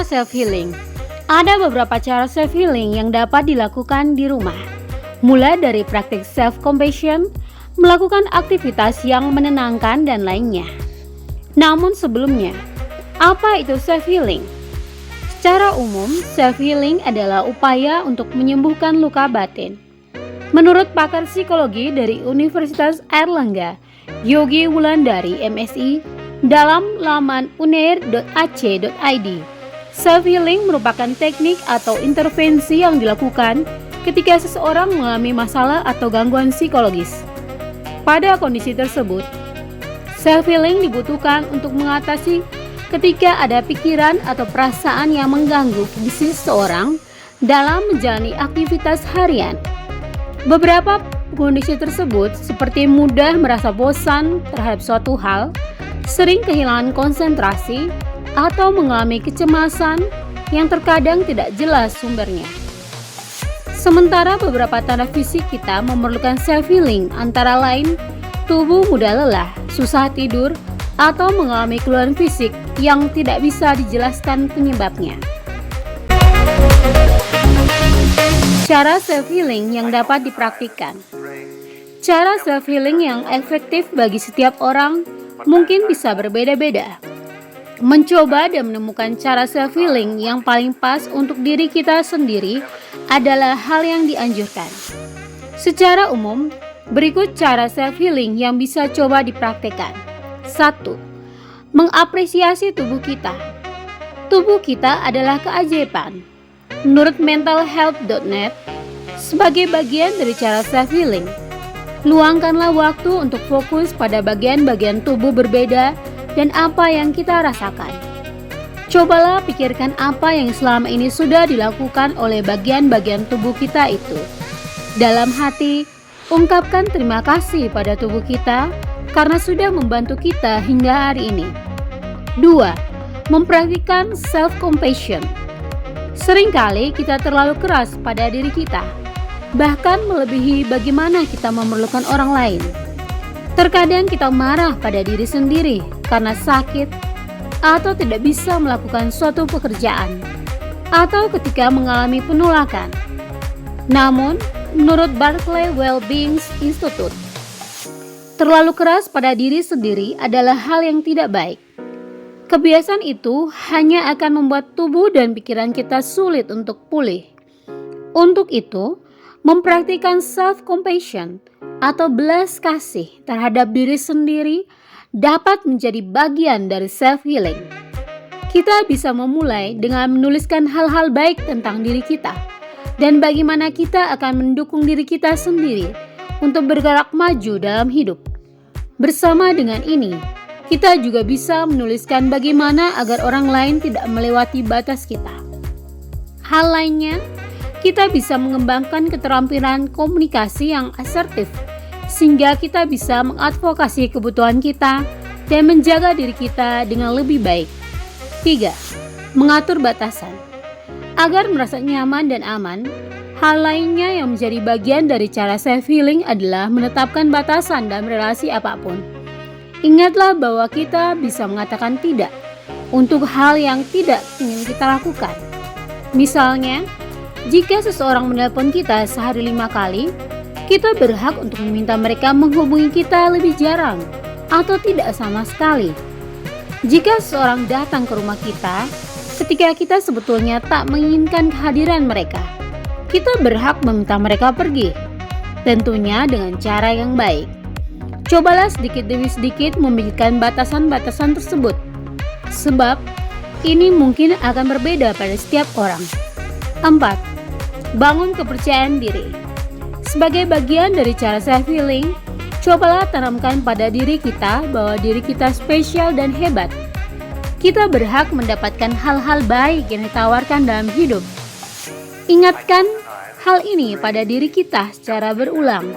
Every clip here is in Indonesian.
Cara self-healing. Ada beberapa cara self-healing yang dapat dilakukan di rumah. Mulai dari praktik self-compassion, melakukan aktivitas yang menenangkan dan lainnya. Namun sebelumnya, apa itu self-healing? Secara umum, self-healing adalah upaya untuk menyembuhkan luka batin. Menurut pakar psikologi dari Universitas Airlangga, Yogi Wulandari MSI, dalam laman unair.ac.id, self-healing merupakan teknik atau intervensi yang dilakukan ketika seseorang mengalami masalah atau gangguan psikologis. Pada kondisi tersebut, self-healing dibutuhkan untuk mengatasi ketika ada pikiran atau perasaan yang mengganggu fungsi seseorang dalam menjalani aktivitas harian. Beberapa kondisi tersebut seperti mudah merasa bosan terhadap suatu hal, sering kehilangan konsentrasi, atau mengalami kecemasan yang terkadang tidak jelas sumbernya. Sementara beberapa tanda fisik kita memerlukan self-healing antara lain tubuh mudah lelah, susah tidur, atau mengalami keluhan fisik yang tidak bisa dijelaskan penyebabnya. Cara self-healing yang dapat dipraktikkan. Cara self-healing yang efektif bagi setiap orang mungkin bisa berbeda-beda. Mencoba dan menemukan cara self-healing yang paling pas untuk diri kita sendiri adalah hal yang dianjurkan. Secara umum, berikut cara self-healing yang bisa coba dipraktikkan. 1. Mengapresiasi tubuh kita. Tubuh kita adalah keajaiban. Menurut mentalhealth.net, sebagai bagian dari cara self-healing, luangkanlah waktu untuk fokus pada bagian-bagian tubuh berbeda dan apa yang kita rasakan. Cobalah pikirkan apa yang selama ini sudah dilakukan oleh bagian-bagian tubuh kita itu. Dalam hati, ungkapkan terima kasih pada tubuh kita karena sudah membantu kita hingga hari ini. 2. Mempraktikkan self-compassion. Seringkali kita terlalu keras pada diri kita, bahkan melebihi bagaimana kita memerlukan orang lain. Terkadang kita marah pada diri sendiri karena sakit atau tidak bisa melakukan suatu pekerjaan, atau ketika mengalami penolakan. Namun, menurut Berkeley Wellbeing Institute, terlalu keras pada diri sendiri adalah hal yang tidak baik. Kebiasaan itu hanya akan membuat tubuh dan pikiran kita sulit untuk pulih. Untuk itu, mempraktikkan self-compassion atau belas kasih terhadap diri sendiri dapat menjadi bagian dari self-healing. Kita bisa memulai dengan menuliskan hal-hal baik tentang diri kita dan bagaimana kita akan mendukung diri kita sendiri untuk bergerak maju dalam hidup. Bersama dengan ini, kita juga bisa menuliskan bagaimana agar orang lain tidak melewati batas kita. Hal lainnya, kita bisa mengembangkan keterampilan komunikasi yang asertif, sehingga kita bisa mengadvokasi kebutuhan kita dan menjaga diri kita dengan lebih baik. 3. Mengatur batasan. Agar merasa nyaman dan aman, hal lainnya yang menjadi bagian dari cara self-healing adalah menetapkan batasan dalam relasi apapun. Ingatlah bahwa kita bisa mengatakan tidak untuk hal yang tidak ingin kita lakukan. Misalnya, jika seseorang menelpon kita sehari 5 kali, kita berhak untuk meminta mereka menghubungi kita lebih jarang atau tidak sama sekali. Jika seseorang datang ke rumah kita ketika kita sebetulnya tak menginginkan kehadiran mereka, kita berhak meminta mereka pergi, tentunya dengan cara yang baik. Cobalah sedikit demi sedikit memikirkan batasan-batasan tersebut, sebab ini mungkin akan berbeda pada setiap orang. 4. Bangun kepercayaan diri. Sebagai bagian dari cara self-healing, cobalah tanamkan pada diri kita bahwa diri kita spesial dan hebat. Kita berhak mendapatkan hal-hal baik yang ditawarkan dalam hidup. Ingatkan hal ini pada diri kita secara berulang.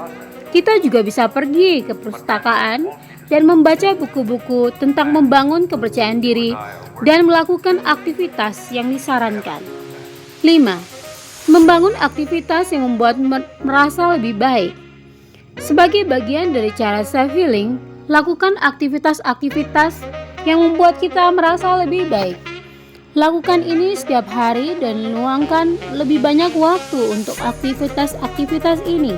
Kita juga bisa pergi ke perpustakaan dan membaca buku-buku tentang membangun kepercayaan diri dan melakukan aktivitas yang disarankan. 5. Membangun aktivitas yang membuat merasa lebih baik. Sebagai bagian dari cara self-healing, lakukan aktivitas-aktivitas yang membuat kita merasa lebih baik. Lakukan ini setiap hari dan luangkan lebih banyak waktu untuk aktivitas-aktivitas ini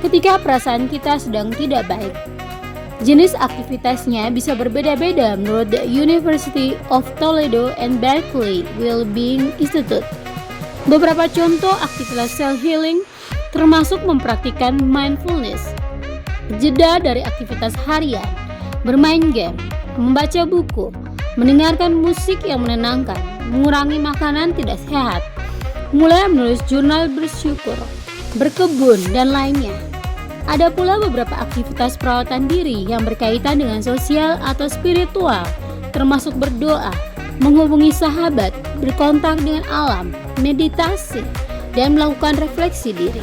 ketika perasaan kita sedang tidak baik. Jenis aktivitasnya bisa berbeda-beda menurut the University of Toledo and Berkeley Wellbeing Institute. Beberapa contoh aktivitas self-healing termasuk mempraktikkan mindfulness, jeda dari aktivitas harian, bermain game, membaca buku, mendengarkan musik yang menenangkan, mengurangi makanan tidak sehat, mulai menulis jurnal bersyukur, berkebun, dan lainnya. Ada pula beberapa aktivitas perawatan diri yang berkaitan dengan sosial atau spiritual, termasuk berdoa, menghubungi sahabat, berkontak dengan alam, meditasi, dan melakukan refleksi diri.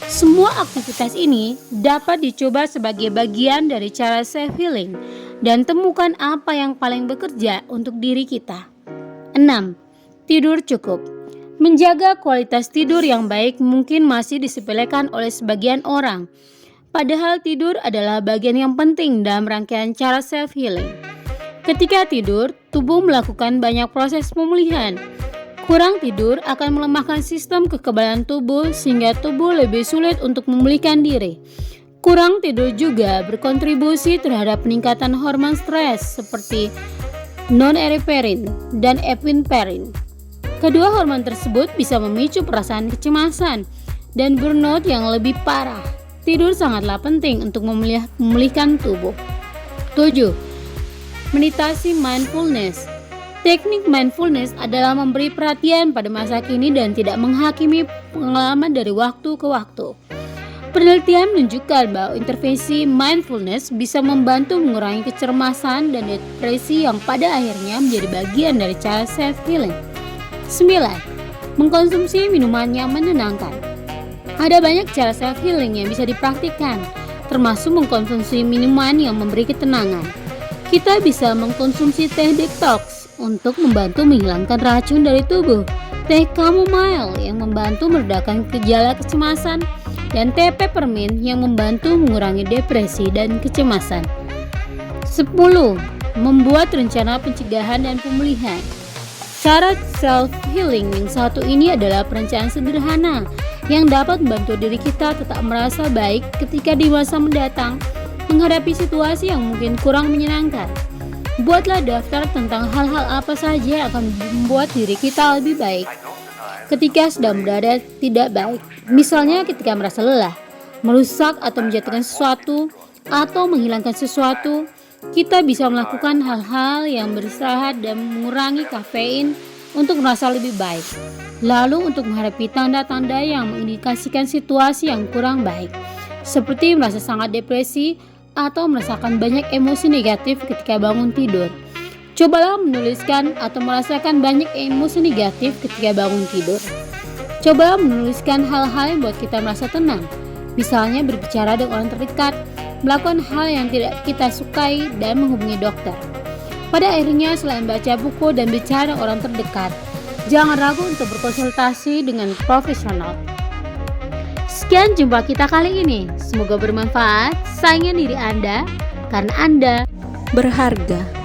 Semua aktivitas ini dapat dicoba sebagai bagian dari cara self-healing dan temukan apa yang paling bekerja untuk diri kita. 6. Tidur cukup. Menjaga kualitas tidur yang baik mungkin masih disepelekan oleh sebagian orang. Padahal tidur adalah bagian yang penting dalam rangkaian cara self-healing. Ketika tidur, tubuh melakukan banyak proses pemulihan. Kurang tidur akan melemahkan sistem kekebalan tubuh sehingga tubuh lebih sulit untuk memulihkan diri. Kurang tidur juga berkontribusi terhadap peningkatan hormon stres seperti norepinephrine dan epinephrine. Kedua hormon tersebut bisa memicu perasaan kecemasan dan burnout yang lebih parah. Tidur sangatlah penting untuk memulihkan tubuh. 7. Meditasi mindfulness. Teknik mindfulness adalah memberi perhatian pada masa kini dan tidak menghakimi pengalaman dari waktu ke waktu. Penelitian menunjukkan bahwa intervensi mindfulness bisa membantu mengurangi kecemasan dan depresi yang pada akhirnya menjadi bagian dari cara self-healing. 9. Mengkonsumsi minuman yang menenangkan. Ada banyak cara self-healing yang bisa dipraktikkan, termasuk mengkonsumsi minuman yang memberi ketenangan. Kita bisa mengkonsumsi teh detox untuk membantu menghilangkan racun dari tubuh, teh chamomile yang membantu meredakan gejala kecemasan, dan teh peppermint yang membantu mengurangi depresi dan kecemasan. 10. Membuat rencana pencegahan dan pemulihan. Cara self-healing yang satu ini adalah perencanaan sederhana yang dapat membantu diri kita tetap merasa baik ketika di masa mendatang menghadapi situasi yang mungkin kurang menyenangkan. Buatlah daftar tentang hal-hal apa saja yang akan membuat diri kita lebih baik ketika sedang berada tidak baik. Misalnya ketika merasa lelah, merusak atau menjatuhkan sesuatu, atau menghilangkan sesuatu, kita bisa melakukan hal-hal yang beristirahat dan mengurangi kafein untuk merasa lebih baik. Lalu untuk menghadapi tanda-tanda yang mengindikasikan situasi yang kurang baik, seperti merasa sangat depresi atau merasakan banyak emosi negatif ketika bangun tidur. Cobalah menuliskan atau merasakan banyak emosi negatif ketika bangun tidur. Cobalah menuliskan hal-hal yang buat kita merasa tenang. Misalnya berbicara dengan orang terdekat, melakukan hal yang tidak kita sukai, dan menghubungi dokter. Pada akhirnya, selain baca buku dan bicara dengan orang terdekat, jangan ragu untuk berkonsultasi dengan profesional. Sekian jumpa kita kali ini. Semoga bermanfaat. Sayangi diri Anda karena Anda berharga.